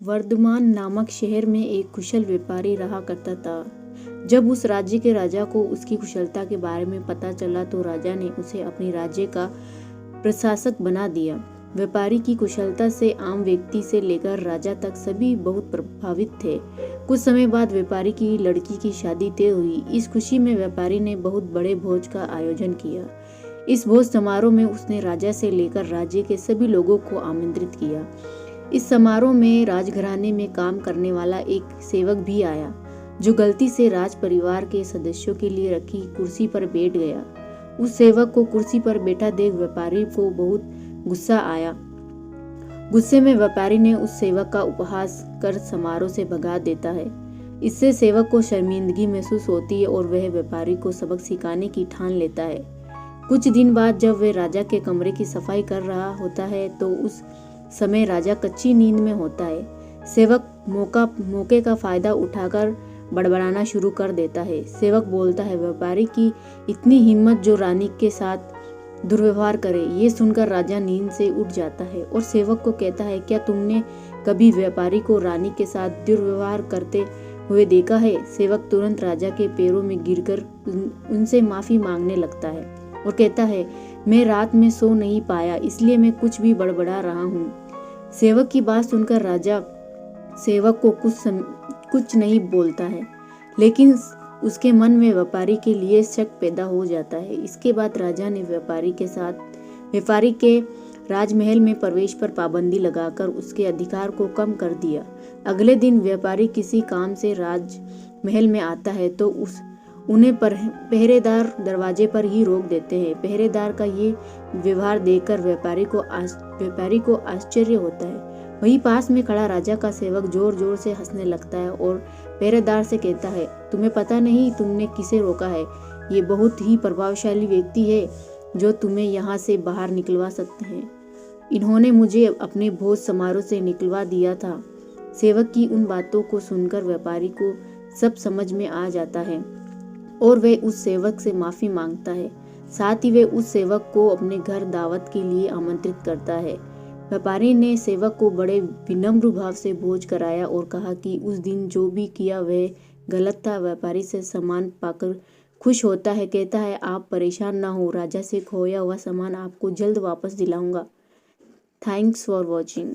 वर्धमान नामक शहर में एक कुशल व्यापारी रहा करता था। जब उस राज्य के राजा को उसकी कुशलता के बारे में पता चला तो राजा ने उसे अपने राज्य का प्रशासक बना दिया। व्यापारी की कुशलता से आम व्यक्ति से लेकर राजा तक सभी बहुत प्रभावित थे। कुछ समय बाद व्यापारी की लड़की की शादी तय हुई। इस खुशी में व्यापारी ने बहुत बड़े भोज का आयोजन किया। इस भोज समारोह में उसने राजा से लेकर राज्य के सभी लोगों को आमंत्रित किया। इस समारोह में राजघराने में काम करने वाला एक सेवक भी आया, जो गलती से राज परिवार के सदस्यों के लिए रखी कुर्सी पर बैठ गया। उस सेवक को कुर्सी पर बैठा देख व्यापारी को बहुत गुस्सा आया। गुस्से में व्यापारी ने उस सेवक का उपहास कर समारोह से भगा देता है। इससे सेवक को शर्मिंदगी महसूस होती है और वह व्यापारी को सबक सिखाने की ठान लेता है। कुछ दिन बाद जब वह राजा के कमरे की सफाई कर रहा होता है तो उस समय राजा कच्ची नींद में होता है। सेवक मौके का फायदा उठाकर बड़बड़ाना शुरू कर देता है। सेवक बोलता है, व्यापारी की इतनी हिम्मत जो रानी के साथ दुर्व्यवहार करे। ये सुनकर राजा नींद से उठ जाता है और सेवक को कहता है, क्या तुमने कभी व्यापारी को रानी के साथ दुर्व्यवहार करते हुए देखा है? सेवक तुरंत राजा के पैरों में गिरकर उनसे माफी मांगने लगता है और कहता है, मैं रात में सो नहीं पाया इसलिए मैं कुछ भी बड़बड़ा रहा हूँ। सेवक की बात सुनकर राजा सेवक को कुछ नहीं बोलता है, लेकिन उसके मन में व्यापारी के लिए शक पैदा हो जाता है। इसके बाद राजा ने व्यापारी के राजमहल में प्रवेश पर पाबंदी लगाकर उसके अधिकार को कम कर दिया। अगले दिन व्यापारी किसी काम से राजमहल में आता है तो उन्हें पहरेदार दरवाजे पर ही रोक देते हैं। पहरेदार का ये व्यवहार देखकर व्यापारी को आश्चर्य होता है। वहीं पास में खड़ा राजा का सेवक जोर जोर से हंसने लगता है और पहरेदार से कहता है, तुम्हें पता नहीं तुमने किसे रोका है? ये बहुत ही प्रभावशाली व्यक्ति है जो तुम्हें यहाँ से बाहर निकलवा सकते हैं। इन्होंने मुझे अपने भोज समारोह से निकलवा दिया था। सेवक की उन बातों को सुनकर व्यापारी को सब समझ में आ जाता है और वह उस सेवक से माफी मांगता है। साथ ही वह उस सेवक को अपने घर दावत के लिए आमंत्रित करता है। व्यापारी ने सेवक को बड़े विनम्र भाव से भोज कराया और कहा कि उस दिन जो भी किया वह गलत था। व्यापारी से सामान पाकर खुश होता है, कहता है, आप परेशान ना हो, राजा से खोया हुआ सामान आपको जल्द वापस दिलाऊंगा। Thanks for watching.